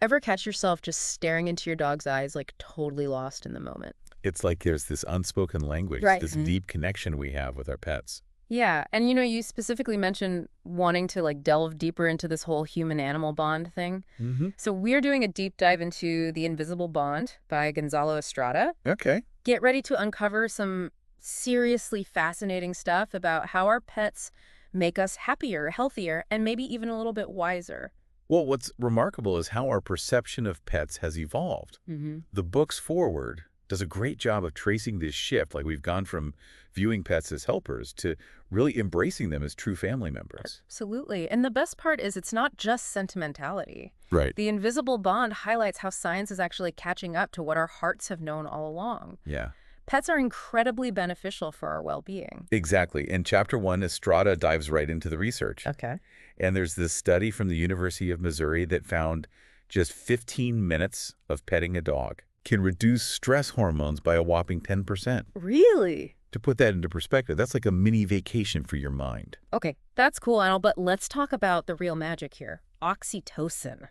Ever catch yourself just staring into your dog's eyes, like totally lost in the moment? It's like there's this unspoken language, Right. this deep connection we have with our pets. Yeah, and you specifically mentioned wanting to like delve deeper into this whole human-animal bond thing. Mm-hmm. So we're doing a deep dive into The Invisible Bond by Gonzalo Estrada. Okay. Get ready to uncover some seriously fascinating stuff about how our pets make us happier, healthier, and maybe even a little bit wiser. Well, what's remarkable is how our perception of pets has evolved. Mm-hmm. The book's foreword does a great job of tracing this shift, like we've gone from viewing pets as helpers to really embracing them as true family members. Absolutely. And the best part is it's not just sentimentality. Right. The Invisible Bond highlights how science is actually catching up to what our hearts have known all along. Yeah. Pets are incredibly beneficial for our well-being. Exactly. In Chapter 1, Estrada dives right into the research. Okay. And there's this study from the University of Missouri that found just 15 minutes of petting a dog can reduce stress hormones by a whopping 10%. Really? To put that into perspective, that's like a mini vacation for your mind. Okay, that's cool, Anil, but let's talk about the real magic here. Oxytocin.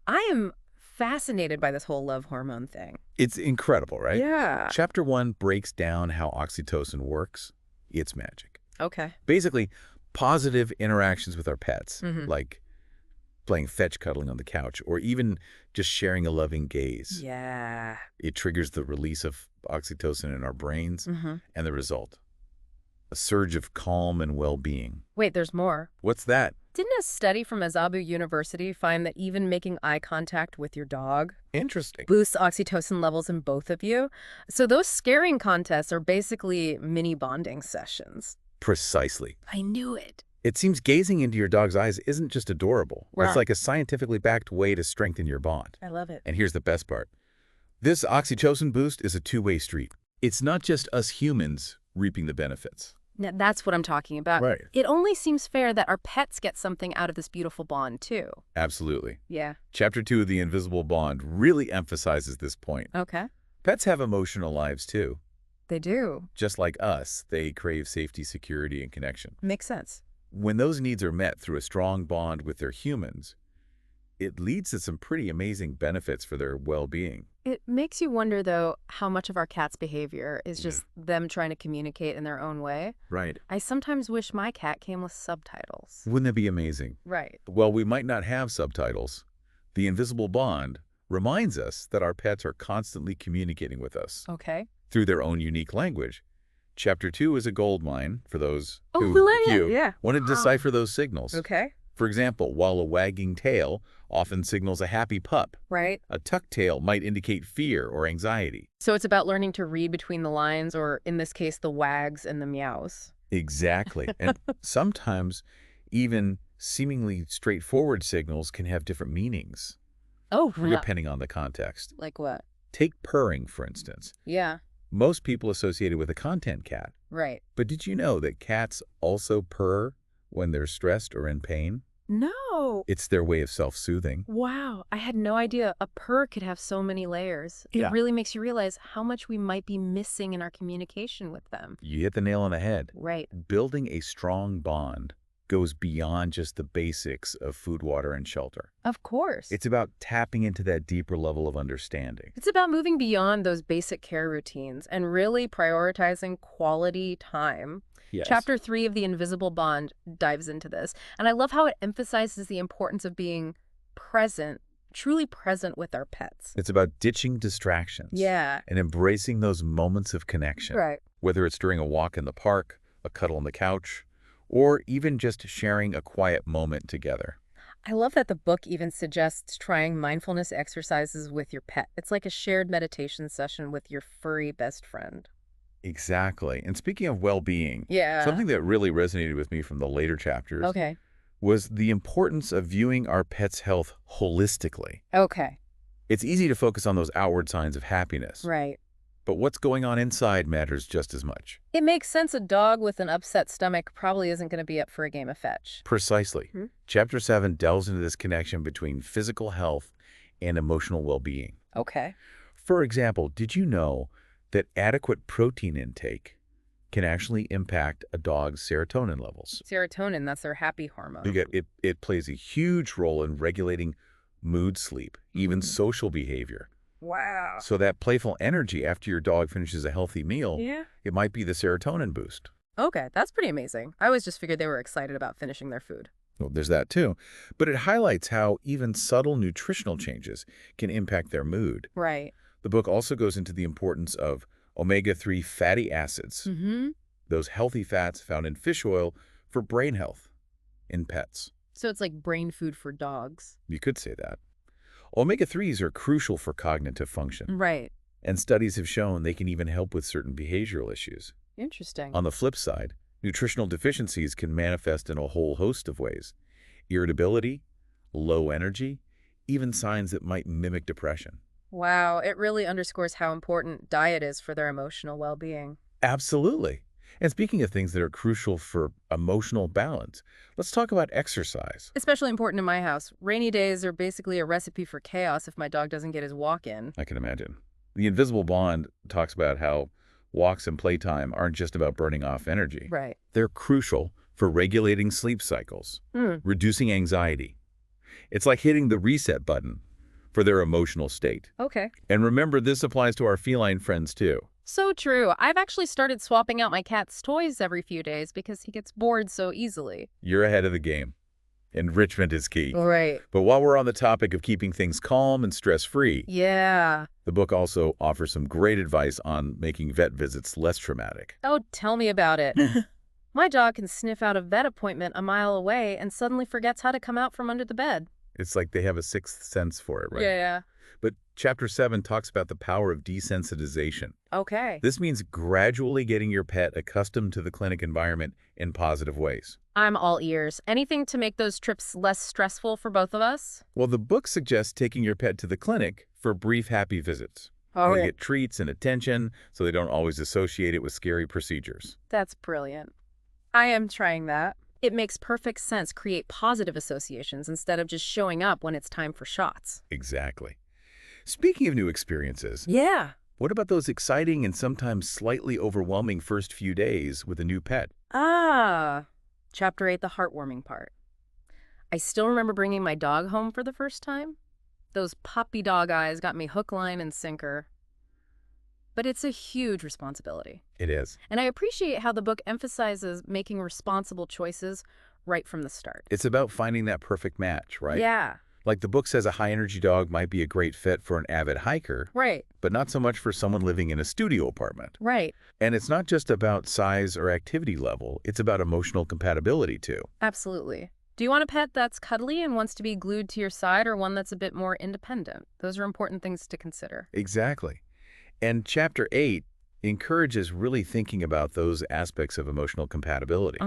I am fascinated by this whole love hormone thing. It's incredible, right? Yeah. Chapter 1 breaks down how oxytocin works. It's magic. Okay. Basically, positive interactions with our pets, Mhm. like playing fetch cuddling on the couch, or even just sharing a loving gaze. Yeah. It triggers the release of oxytocin in our brains, Mm-hmm. and the result, a surge of calm and well-being. Wait, there's more. What's that? Didn't a study from Azabu University find that even making eye contact with your dog Interesting. boosts oxytocin levels in both of you? So those scaring contests are basically mini bonding sessions. Precisely. I knew it. It seems gazing into your dog's eyes isn't just adorable. Right. It's like a scientifically backed way to strengthen your bond. I love it. And here's the best part. This oxytocin boost is a two-way street. It's not just us humans reaping the benefits. Now, that's what I'm talking about. Right. It only seems fair that our pets get something out of this beautiful bond, too. Absolutely. Yeah. Chapter 2 of The Invisible Bond really emphasizes this point. Okay. Pets have emotional lives, too. They do. Just like us, they crave safety, security, and connection. Makes sense. When those needs are met through a strong bond with their humans, it leads to some pretty amazing benefits for their well-being. It makes you wonder, though, how much of our cat's behavior is just them trying to communicate in their own way. Right. I sometimes wish my cat came with subtitles. Wouldn't that be amazing? Right. Well, we might not have subtitles. The Invisible Bond reminds us that our pets are constantly communicating with us Okay. through their own unique language. Chapter 2 is a goldmine for those who, want to decipher those signals. Okay. For example, while a wagging tail often signals a happy pup, Right. a tucked tail might indicate fear or anxiety. So it's about learning to read between the lines, or in this case, the wags and the meows. Exactly. And sometimes even seemingly straightforward signals can have different meanings, Oh, depending on the context. like what? Take purring, for instance. Yeah. Most people associate it with a content cat. Right. But did you know that cats also purr when they're stressed or in pain? No. It's their way of self-soothing. Wow. I had no idea a purr could have so many layers. Yeah. It really makes you realize how much we might be missing in our communication with them. You hit the nail on the head. Right. Building a strong bond goes beyond just the basics of food, water, and shelter. Of course. It's about tapping into that deeper level of understanding. It's about moving beyond those basic care routines and really prioritizing quality time. Yes. Chapter 3 of The Invisible Bond dives into this, and I love how it emphasizes the importance of being present, truly present with our pets. It's about ditching distractions. Yeah. And embracing those moments of connection. Right. Whether it's during a walk in the park, a cuddle on the couch, or even just sharing a quiet moment together. I love that the book even suggests trying mindfulness exercises with your pet. It's like a shared meditation session with your furry best friend. Exactly. And speaking of well-being, Yeah. something that really resonated with me from the later chapters Okay. was the importance of viewing our pet's health holistically. Okay. It's easy to focus on those outward signs of happiness, Right. but what's going on inside matters just as much. It makes sense a dog with an upset stomach probably isn't going to be up for a game of fetch. Precisely. Hmm. Chapter 7 delves into this connection between physical health and emotional well-being. Okay. For example, did you know that adequate protein intake can actually impact a dog's serotonin levels? Serotonin, that's their happy hormone. It plays a huge role in regulating mood sleep, even social behavior. Wow. So that playful energy after your dog finishes a healthy meal, Yeah. it might be the serotonin boost. Okay, that's pretty amazing. I always just figured they were excited about finishing their food. Well, there's that too. But it highlights how even subtle nutritional changes can impact their mood. Right. The book also goes into the importance of omega-3 fatty acids, Mm-hmm. those healthy fats found in fish oil for brain health in pets. So it's like brain food for dogs. You could say that. Omega-3s are crucial for cognitive function, Right. and studies have shown they can even help with certain behavioral issues. Interesting. On the flip side, nutritional deficiencies can manifest in a whole host of ways. Irritability, low energy, even signs that might mimic depression. Wow, it really underscores how important diet is for their emotional well-being. Absolutely. And speaking of things that are crucial for emotional balance, let's talk about exercise. Especially important in my house. Rainy days are basically a recipe for chaos if my dog doesn't get his walk in. I can imagine. The Invisible Bond talks about how walks and playtime aren't just about burning off energy. Right. They're crucial for regulating sleep cycles, reducing anxiety. It's like hitting the reset button for their emotional state. Okay. And remember, this applies to our feline friends too. So true. I've actually started swapping out my cat's toys every few days because he gets bored so easily. You're ahead of the game. Enrichment is key. Right. But while we're on the topic of keeping things calm and stress-free, Yeah. the book also offers some great advice on making vet visits less traumatic. Oh, tell me about it. My dog can sniff out a vet appointment a mile away and suddenly forgets how to come out from under the bed. It's like they have a sixth sense for it, right? Yeah. But Chapter 7 talks about the power of desensitization. Okay. This means gradually getting your pet accustomed to the clinic environment in positive ways. I'm all ears. Anything to make those trips less stressful for both of us? Well, the book suggests taking your pet to the clinic for brief, happy visits. Oh, They yeah. get treats and attention, so they don't always associate it with scary procedures. That's brilliant. I am trying that. It makes perfect sense. Create positive associations instead of just showing up when it's time for shots. Exactly. Speaking of new experiences, Yeah. what about those exciting and sometimes slightly overwhelming first few days with a new pet? Chapter 8, the heartwarming part. I still remember bringing my dog home for the first time. Those puppy dog eyes got me hook, line, and sinker. But it's a huge responsibility. It is. And I appreciate how the book emphasizes making responsible choices right from the start. It's about finding that perfect match, right? Yeah, Like the book says, a high-energy dog might be a great fit for an avid hiker, right, but not so much for someone living in a studio apartment. right. And it's not just about size or activity level, it's about emotional compatibility too. Absolutely. Do you want a pet that's cuddly and wants to be glued to your side, or one that's a bit more independent? Those are important things to consider. Exactly. And Chapter 8 encourages really thinking about those aspects of emotional compatibility.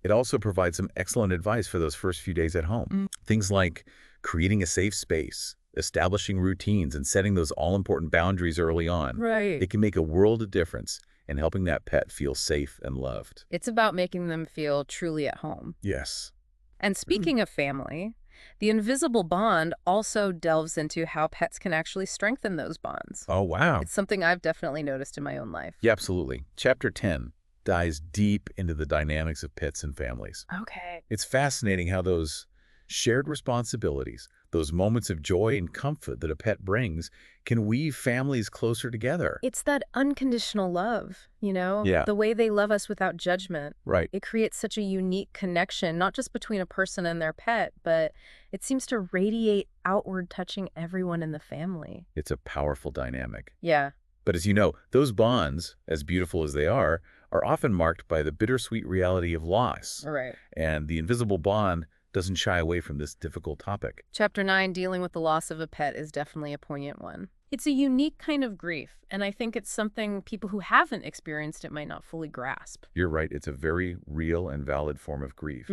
It also provides some excellent advice for those first few days at home. Things like creating a safe space, establishing routines, and setting those all-important boundaries early on. Right. It can make a world of difference in helping that pet feel safe and loved. It's about making them feel truly at home. Yes. And speaking of family, the Invisible Bond also delves into how pets can actually strengthen those bonds. Oh, wow. It's something I've definitely noticed in my own life. Yeah, absolutely. Chapter 10 dives deep into the dynamics of pets and families. Okay. It's fascinating how those shared responsibilities, those moments of joy and comfort that a pet brings, can weave families closer together. It's that unconditional love, Yeah. the way they love us without judgment. Right. It creates such a unique connection, not just between a person and their pet, but it seems to radiate outward, touching everyone in the family. It's a powerful dynamic. Yeah. But as you know, those bonds, as beautiful as they are often marked by the bittersweet reality of loss. All right. And the Invisible Bond doesn't shy away from this difficult topic. Chapter 9, dealing with the loss of a pet, is definitely a poignant one. It's a unique kind of grief, and I think it's something people who haven't experienced it might not fully grasp. You're right, it's a very real and valid form of grief.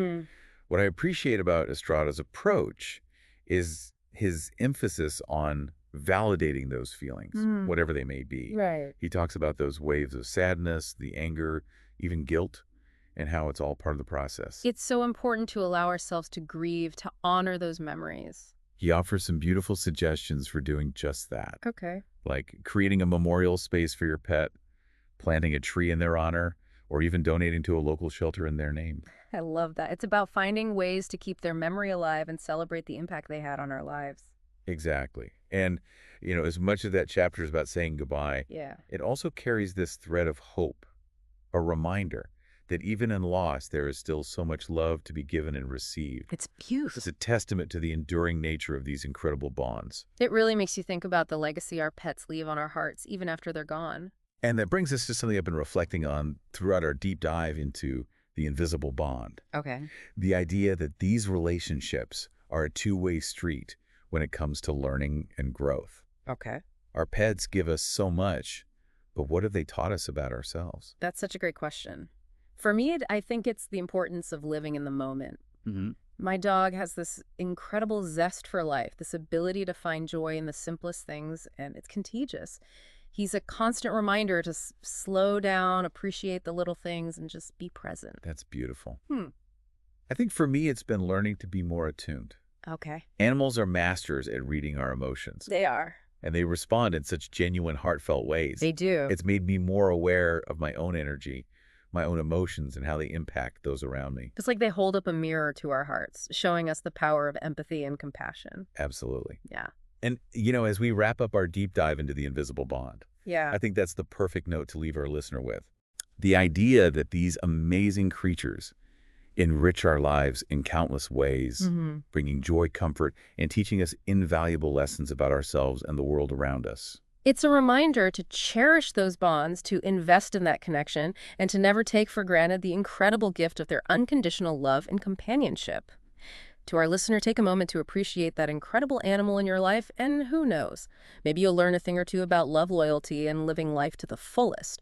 What I appreciate about Estrada's approach is his emphasis on validating those feelings, whatever they may be. Right. He talks about those waves of sadness, the anger, even guilt, and how it's all part of the process. It's so important to allow ourselves to grieve, to honor those memories. He offers some beautiful suggestions for doing just that, Okay. like creating a memorial space for your pet, planting a tree in their honor, or even donating to a local shelter in their name. I love that. It's about finding ways to keep their memory alive and celebrate the impact they had on our lives. Exactly. And, as much of that chapter is about saying goodbye, Yeah. it also carries this thread of hope, a reminder that even in loss, there is still so much love to be given and received. It's It's beautiful. a testament to the enduring nature of these incredible bonds. It really makes you think about the legacy our pets leave on our hearts, even after they're gone. And that brings us to something I've been reflecting on throughout our deep dive into the invisible bond. Okay. The idea that these relationships are a two-way street when it comes to learning and growth. Okay. Our pets give us so much, but what have they taught us about ourselves? That's such a great question. For me, I think it's the importance of living in the moment. Mm-hmm. My dog has this incredible zest for life, this ability to find joy in the simplest things, and it's contagious. He's a constant reminder to slow down, appreciate the little things, and just be present. That's beautiful. Hmm. I think for me, it's been learning to be more attuned. Okay. Animals are masters at reading our emotions, They are. and they respond in such genuine, heartfelt ways. They do. It's made me more aware of my own energy, my own emotions, and how they impact those around me. It's like they hold up a mirror to our hearts, showing us the power of empathy and compassion. Absolutely. Yeah. And, as we wrap up our deep dive into the invisible bond, Yeah. I think that's the perfect note to leave our listener with. The idea that these amazing creatures enrich our lives in countless ways, Mm-hmm. bringing joy, comfort, and teaching us invaluable lessons about ourselves and the world around us. It's a reminder to cherish those bonds, to invest in that connection, and to never take for granted the incredible gift of their unconditional love and companionship. To our listener, take a moment to appreciate that incredible animal in your life, and who knows, maybe you'll learn a thing or two about love, loyalty, and living life to the fullest.